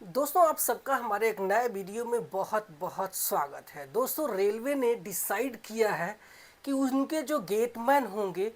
दोस्तों, आप सबका हमारे एक नए वीडियो में बहुत बहुत स्वागत है। दोस्तों, रेलवे ने डिसाइड किया है कि उनके जो गेटमैन होंगे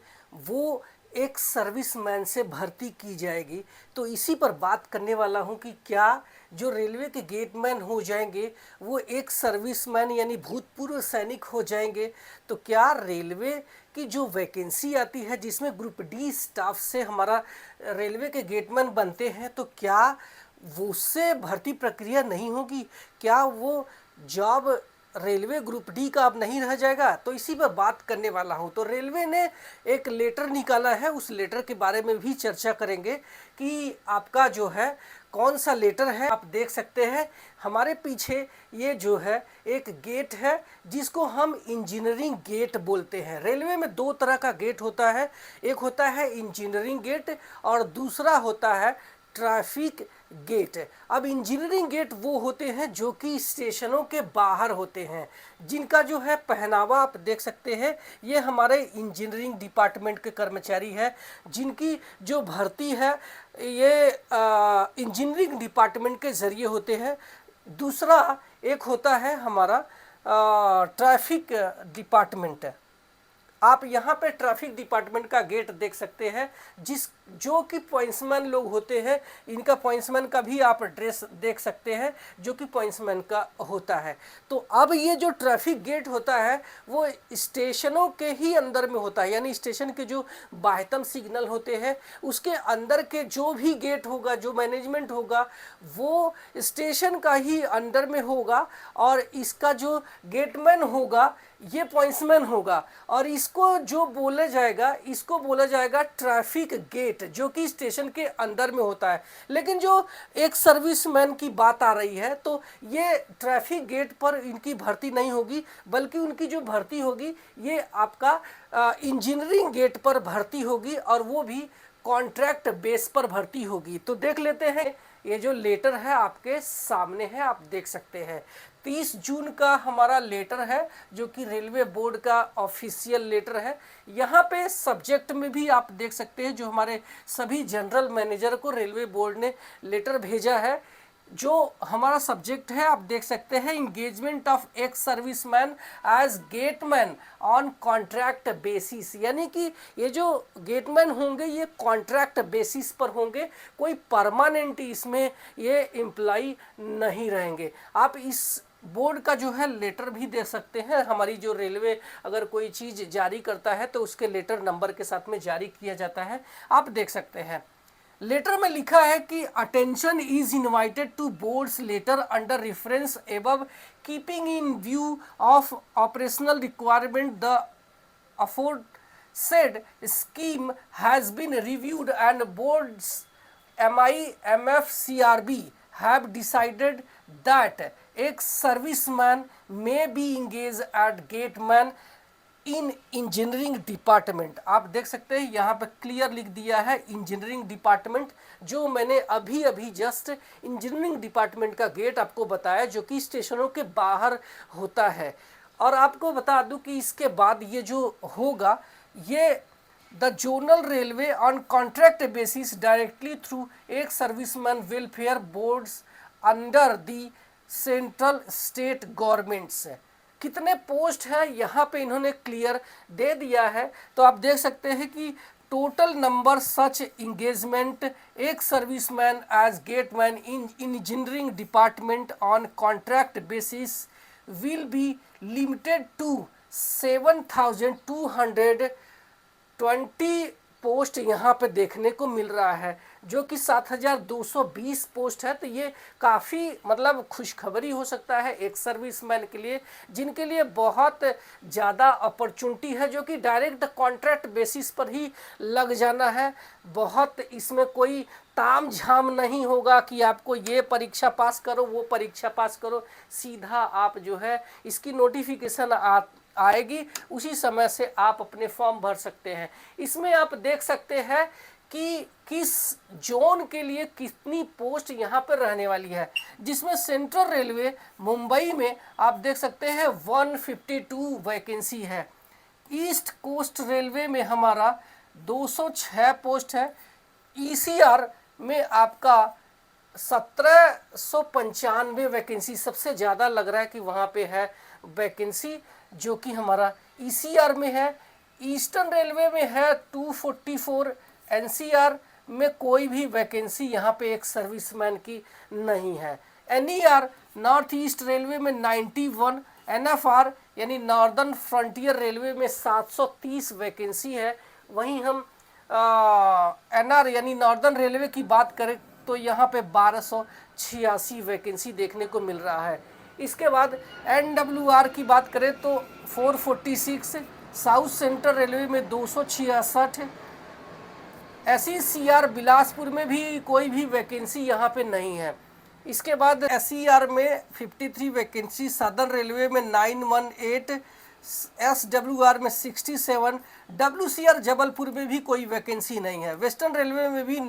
वो एक सर्विसमैन से भर्ती की जाएगी। तो इसी पर बात करने वाला हूं कि क्या जो रेलवे के गेटमैन हो जाएंगे वो एक सर्विसमैन यानी भूतपूर्व सैनिक हो जाएंगे। तो क्या रेलवे की जो वैकेंसी आती है जिसमें ग्रुप डी स्टाफ से हमारा रेलवे के गेटमैन बनते हैं, तो क्या वो उससे भर्ती प्रक्रिया नहीं होगी? क्या वो जॉब रेलवे ग्रुप डी का अब नहीं रह जाएगा? तो इसी पर बात करने वाला हूं। तो रेलवे ने एक लेटर निकाला है, उस लेटर के बारे में भी चर्चा करेंगे कि आपका जो है कौन सा लेटर है। आप देख सकते हैं हमारे पीछे ये जो है एक गेट है जिसको हम इंजीनियरिंग गेट बोलते हैं। रेलवे में दो तरह का गेट होता है, एक होता है इंजीनियरिंग गेट और दूसरा होता है ट्रैफिक गेट। अब इंजीनियरिंग गेट वो होते हैं जो कि स्टेशनों के बाहर होते हैं, जिनका जो है पहनावा आप देख सकते हैं। ये हमारे इंजीनियरिंग डिपार्टमेंट के कर्मचारी हैं जिनकी जो भर्ती है ये इंजीनियरिंग डिपार्टमेंट के ज़रिए होते हैं। दूसरा एक होता है हमारा ट्रैफिक डिपार्टमेंट। आप यहाँ पे ट्रैफिक डिपार्टमेंट का गेट देख सकते हैं, जो कि पॉइंट्समैन लोग होते हैं। इनका पॉइंट्समैन का भी आप ड्रेस देख सकते हैं जो कि पॉइंट्समैन का होता है। तो अब ये जो ट्रैफिक गेट होता है वो स्टेशनों के ही अंदर में होता है, यानी स्टेशन के जो बाह्यतम सिग्नल होते हैं उसके अंदर के जो भी गेट होगा, जो मैनेजमेंट होगा, वो स्टेशन का ही अंडर में होगा। और इसका जो गेटमैन होगा ये पॉइंट्समैन होगा, और इसको बोला जाएगा ट्रैफिक गेट, जो कि स्टेशन के अंदर में होता है। लेकिन जो एक सर्विसमैन की बात आ रही है, तो ये ट्रैफिक गेट पर इनकी भर्ती नहीं होगी, बल्कि उनकी जो भर्ती होगी ये आपका इंजीनियरिंग गेट पर भर्ती होगी, और वो भी कॉन्ट्रैक्ट बेस पर भर्ती होगी। तो देख लेते हैं, ये जो लेटर है आपके सामने है, आप देख सकते हैं 30 जून का हमारा लेटर है जो कि रेलवे बोर्ड का ऑफिशियल लेटर है। यहाँ पे सब्जेक्ट में भी आप देख सकते हैं जो हमारे सभी जनरल मैनेजर को रेलवे बोर्ड ने लेटर भेजा है। जो हमारा सब्जेक्ट है आप देख सकते हैं, engagement of ex serviceman as gateman on contract basis, यानी कि ये जो गेटमैन होंगे ये कॉन्ट्रैक्ट बेसिस पर होंगे, कोई परमानेंट इसमें ये एम्प्लॉय नहीं रहेंगे। आप इस बोर्ड का जो है लेटर भी दे सकते हैं। हमारी जो रेलवे अगर कोई चीज़ जारी करता है तो उसके लेटर नंबर के साथ में जारी किया जाता है, आप देख सकते हैं। लेटर में लिखा है कि attention is invited to board's letter under reference above, keeping in view of operational requirement the aforesaid scheme has been reviewed and boards MIMFCRB have decided that ex-serviceman may be engaged at gateman in engineering department. आप देख सकते हैं यहाँ पर clear लिख दिया है engineering department, जो मैंने अभी जस्ट इंजीनियरिंग डिपार्टमेंट का गेट आपको बताया जो कि स्टेशनों के बाहर होता है। और आपको बता दूं कि इसके बाद ये जो होगा ये the zonal railway on contract basis directly through एक serviceman welfare boards under the central state governments. कितने पोस्ट है यहाँ पे इन्होंने क्लियर दे दिया है। तो आप देख सकते हैं कि total number such engagement ex serviceman as gateman in engineering department on contract basis will be limited to 7,220 post यहाँ पे देखने को मिल रहा है, जो कि 7,220 पोस्ट है। तो ये काफ़ी मतलब खुशखबरी हो सकता है एक सर्विसमैन के लिए, जिनके लिए बहुत ज़्यादा अपॉर्चुनिटी है, जो कि डायरेक्ट कॉन्ट्रैक्ट बेसिस पर ही लग जाना है। बहुत इसमें कोई ताम झाम नहीं होगा कि आपको ये परीक्षा पास करो, वो परीक्षा पास करो। सीधा आप जो है इसकी नोटिफिकेशन आएगी, उसी समय से आप अपने फॉर्म भर सकते हैं। इसमें आप देख सकते हैं कि किस जोन के लिए कितनी पोस्ट यहाँ पर रहने वाली है, जिसमें सेंट्रल रेलवे मुंबई में आप देख सकते हैं 152 वैकेंसी है। ईस्ट कोस्ट रेलवे में हमारा 206 पोस्ट है। ईसीआर में आपका 1795 वैकेंसी सबसे ज़्यादा लग रहा है कि वहाँ पे है वैकेंसी, जो कि हमारा ईसीआर में है। ईस्टर्न रेलवे में है 244, एनसीआर में कोई भी वैकेंसी यहाँ पे एक सर्विसमैन की नहीं है। एनईआर नॉर्थ ईस्ट रेलवे में 91, एनएफआर यानी नॉर्दर्न फ्रंटियर रेलवे में 730 वैकेंसी है। वहीं हम एनआर यानी नॉर्दर्न रेलवे की बात करें तो यहाँ पे 1286 वैकेंसी देखने को मिल रहा है। इसके बाद एनडब्ल्यूआर की बात करें तो 446, साउथ सेंट्रल रेलवे में 266, एसईसीआर बिलासपुर में भी कोई भी वैकेंसी यहाँ पे नहीं है। इसके बाद एसईआर में 53 वैकेंसी, सदर्न रेलवे में 918, एसडब्ल्यूआर में 67, डब्ल्यूसीआर जबलपुर में भी कोई वैकेंसी नहीं है। वेस्टर्न रेलवे में भी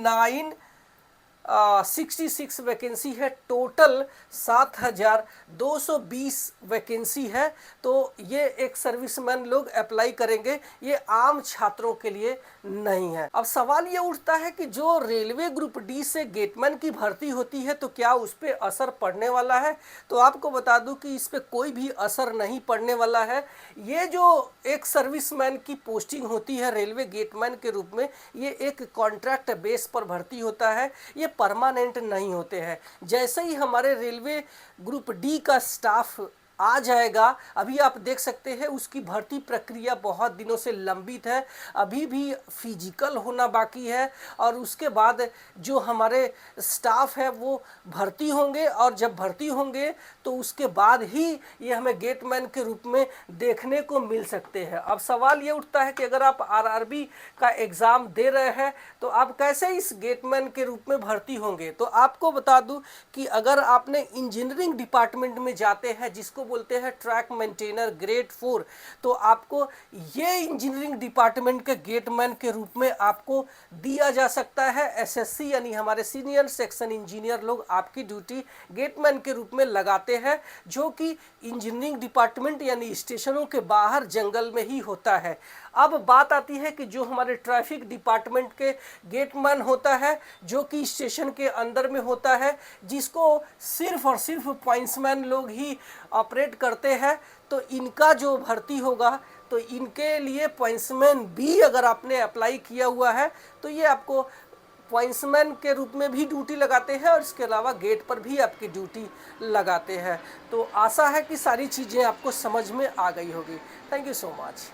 66 वैकेंसी है। टोटल 7220 वैकेंसी है। तो ये एक सर्विसमैन लोग अप्लाई करेंगे, ये आम छात्रों के लिए नहीं है। अब सवाल ये उठता है कि जो रेलवे ग्रुप डी से गेटमैन की भर्ती होती है तो क्या उस पर असर पड़ने वाला है? तो आपको बता दूं कि इस पर कोई भी असर नहीं पड़ने वाला है। ये जो एक सर्विसमैन की पोस्टिंग होती है रेलवे गेटमैन के रूप में, ये एक कॉन्ट्रैक्ट बेस पर भर्ती होता है, ये परमानेंट नहीं होते हैं। जैसे ही हमारे रेलवे ग्रुप डी का स्टाफ आ जाएगा, अभी आप देख सकते हैं उसकी भर्ती प्रक्रिया बहुत दिनों से लंबित है, अभी भी फिजिकल होना बाकी है। और उसके बाद जो हमारे स्टाफ है वो भर्ती होंगे, और जब भर्ती होंगे तो उसके बाद ही ये हमें गेटमैन के रूप में देखने को मिल सकते हैं। अब सवाल ये उठता है कि अगर आप आरआरबी का एग्ज़ाम दे रहे हैं तो आप कैसे इस गेटमैन के रूप में भर्ती होंगे? तो आपको बता दूं कि अगर आपने इंजीनियरिंग डिपार्टमेंट में जाते हैं, जिसको बोलते हैं ट्रैक मेंटेनर ग्रेड 4, तो आपको ये इंजीनियरिंग डिपार्टमेंट के गेटमैन के रूप में आपको दिया जा सकता है। एसएससी यानी हमारे सीनियर सेक्शन इंजीनियर लोग आपकी ड्यूटी गेटमैन के रूप में लगाते हैं, जो कि इंजीनियरिंग डिपार्टमेंट यानी स्टेशनों के बाहर जंगल में ही होता है। अब बात आती है कि जो हमारे ट्रैफिक डिपार्टमेंट के गेटमैन होता है, जो कि स्टेशन के अंदर में होता है, जिसको सिर्फ और सिर्फ पॉइंट्समैन लोग ही ऑपरेट करते हैं, तो इनका जो भर्ती होगा तो इनके लिए पॉइंट्समैन भी अगर आपने अप्लाई किया हुआ है तो ये आपको पॉइंट्समैन के रूप में भी ड्यूटी लगाते हैं, और इसके अलावा गेट पर भी आपकी ड्यूटी लगाते हैं। तो आशा है कि सारी चीज़ें आपको समझ में आ गई होगी। Thank you so much.